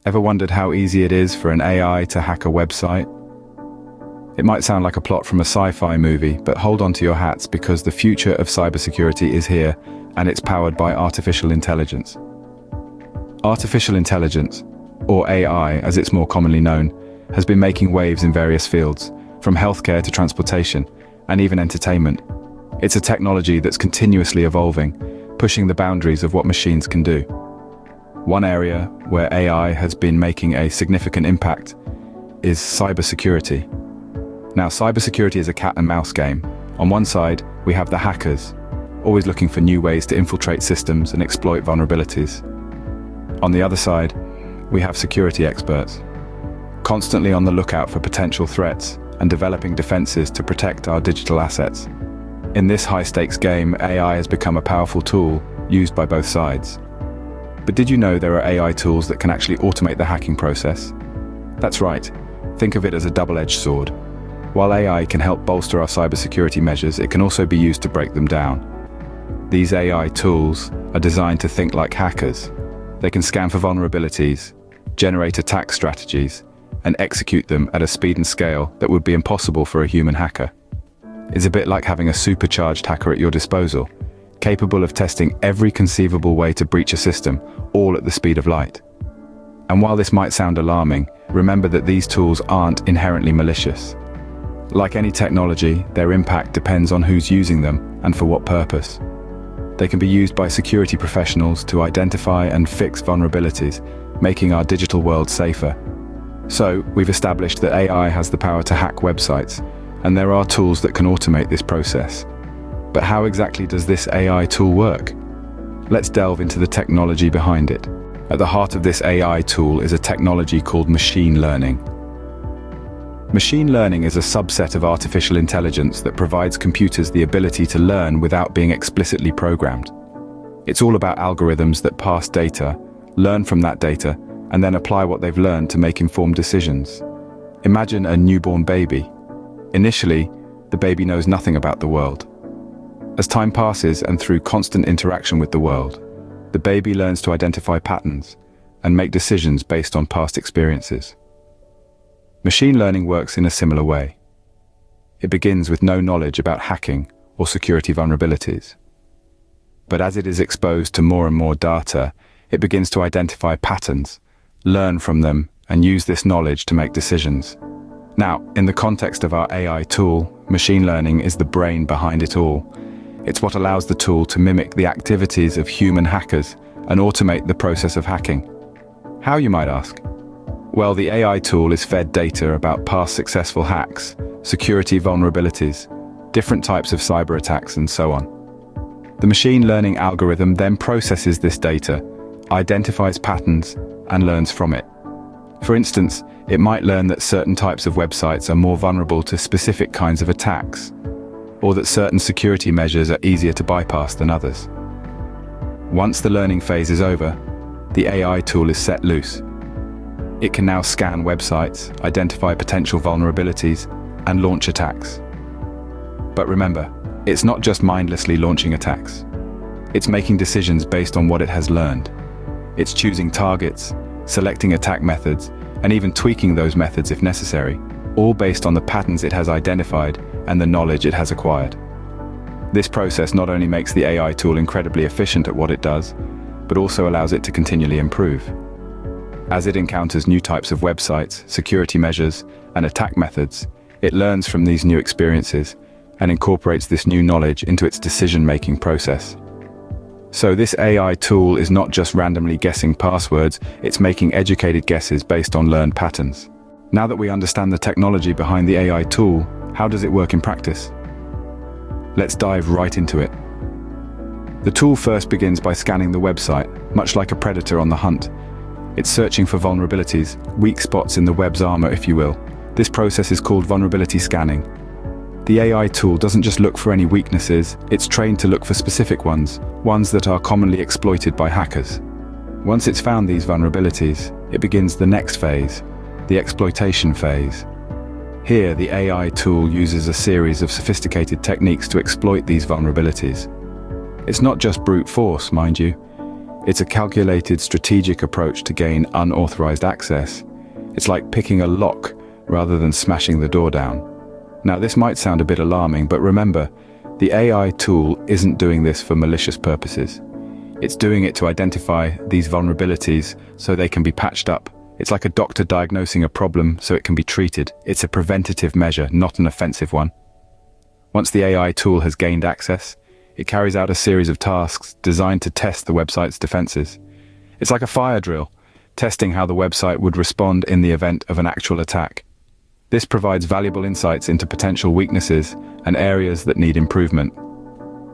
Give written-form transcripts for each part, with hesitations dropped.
Ever wondered how easy it is for an AI to hack a website? It might sound like a plot from a sci-fi movie, but hold on to your hats because the future of cybersecurity is here, and it's powered by artificial intelligence. Artificial intelligence, or AI as it's more commonly known, has been making waves in various fields, from healthcare to transportation, and even entertainment. It's a technology that's continuously evolving, pushing the boundaries of what machines can do. One area where AI has been making a significant impact is cybersecurity. Now, cybersecurity is a cat and mouse game. On one side, we have the hackers, always looking for new ways to infiltrate systems and exploit vulnerabilities. On the other side, we have security experts, constantly on the lookout for potential threats and developing defenses to protect our digital assets. In this high-stakes game, AI has become a powerful tool used by both sides. But did you know there are AI tools that can actually automate the hacking process? That's right. Think of it as a double-edged sword. While AI can help bolster our cybersecurity measures, it can also be used to break them down. These AI tools are designed to think like hackers. They can scan for vulnerabilities, generate attack strategies, and execute them at a speed and scale that would be impossible for a human hacker. It's a bit like having a supercharged hacker at your disposal, capable of testing every conceivable way to breach a system, all at the speed of light. And while this might sound alarming, remember that these tools aren't inherently malicious. Like any technology, their impact depends on who's using them and for what purpose. They can be used by security professionals to identify and fix vulnerabilities, making our digital world safer. So, we've established that AI has the power to hack websites, and there are tools that can automate this process. But how exactly does this AI tool work? Let's delve into the technology behind it. At the heart of this AI tool is a technology called machine learning. Machine learning is a subset of artificial intelligence that provides computers the ability to learn without being explicitly programmed. It's all about algorithms that parse data, learn from that data, and then apply what they've learned to make informed decisions. Imagine a newborn baby. Initially, the baby knows nothing about the world. As time passes and through constant interaction with the world, the baby learns to identify patterns and make decisions based on past experiences. Machine learning works in a similar way. It begins with no knowledge about hacking or security vulnerabilities. But as it is exposed to more and more data, it begins to identify patterns, learn from them, and use this knowledge to make decisions. Now, in the context of our AI tool, machine learning is the brain behind it all. It's what allows the tool to mimic the activities of human hackers and automate the process of hacking. How, you might ask? Well, the AI tool is fed data about past successful hacks, security vulnerabilities, different types of cyber attacks, and so on. The machine learning algorithm then processes this data, identifies patterns, and learns from it. For instance, it might learn that certain types of websites are more vulnerable to specific kinds of attacks, or that certain security measures are easier to bypass than others. Once the learning phase is over, the AI tool is set loose. It can now scan websites, identify potential vulnerabilities, and launch attacks. But remember, it's not just mindlessly launching attacks. It's making decisions based on what it has learned. It's choosing targets, selecting attack methods, and even tweaking those methods if necessary, all based on the patterns it has identified and the knowledge it has acquired. This process not only makes the AI tool incredibly efficient at what it does, but also allows it to continually improve. As it encounters new types of websites, security measures, and attack methods, it learns from these new experiences and incorporates this new knowledge into its decision-making process. So this AI tool is not just randomly guessing passwords, it's making educated guesses based on learned patterns. Now that we understand the technology behind the AI tool, how does it work in practice? Let's dive right into it. The tool first begins by scanning the website, much like a predator on the hunt. It's searching for vulnerabilities, weak spots in the web's armor, if you will. This process is called vulnerability scanning. The AI tool doesn't just look for any weaknesses, it's trained to look for specific ones that are commonly exploited by hackers. Once it's found these vulnerabilities, it begins the next phase, the exploitation phase. Here, the AI tool uses a series of sophisticated techniques to exploit these vulnerabilities. It's not just brute force, mind you. It's a calculated, strategic approach to gain unauthorized access. It's like picking a lock rather than smashing the door down. Now, this might sound a bit alarming, but remember, the AI tool isn't doing this for malicious purposes. It's doing it to identify these vulnerabilities so they can be patched up. It's like a doctor diagnosing a problem so it can be treated. It's a preventative measure, not an offensive one. Once the AI tool has gained access, it carries out a series of tasks designed to test the website's defenses. It's like a fire drill, testing how the website would respond in the event of an actual attack. This provides valuable insights into potential weaknesses and areas that need improvement.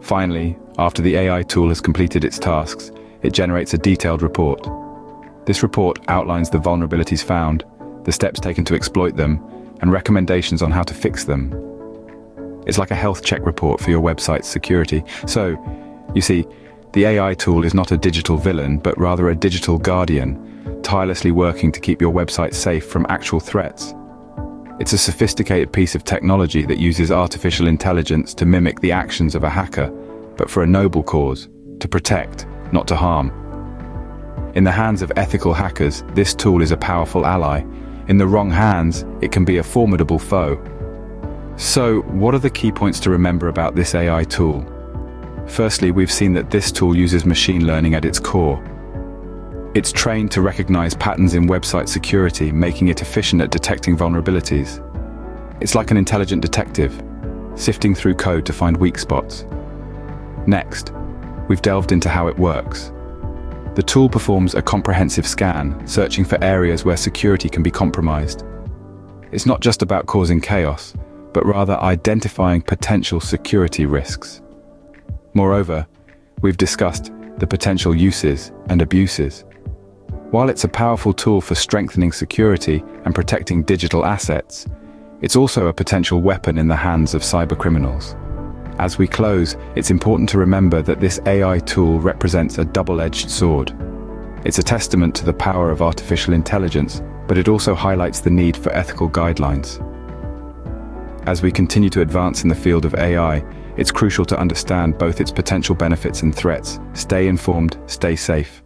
Finally, after the AI tool has completed its tasks, it generates a detailed report. This report outlines the vulnerabilities found, the steps taken to exploit them, and recommendations on how to fix them. It's like a health check report for your website's security. So, you see, the AI tool is not a digital villain, but rather a digital guardian, tirelessly working to keep your website safe from actual threats. It's a sophisticated piece of technology that uses artificial intelligence to mimic the actions of a hacker, but for a noble cause, to protect, not to harm. In the hands of ethical hackers, this tool is a powerful ally. In the wrong hands, it can be a formidable foe. So, what are the key points to remember about this AI tool? Firstly, we've seen that this tool uses machine learning at its core. It's trained to recognize patterns in website security, making it efficient at detecting vulnerabilities. It's like an intelligent detective, sifting through code to find weak spots. Next, we've delved into how it works. The tool performs a comprehensive scan, searching for areas where security can be compromised. It's not just about causing chaos, but rather identifying potential security risks. Moreover, we've discussed the potential uses and abuses. While it's a powerful tool for strengthening security and protecting digital assets, it's also a potential weapon in the hands of cybercriminals. As we close, it's important to remember that this AI tool represents a double-edged sword. It's a testament to the power of artificial intelligence, but it also highlights the need for ethical guidelines. As we continue to advance in the field of AI, it's crucial to understand both its potential benefits and threats. Stay informed, stay safe.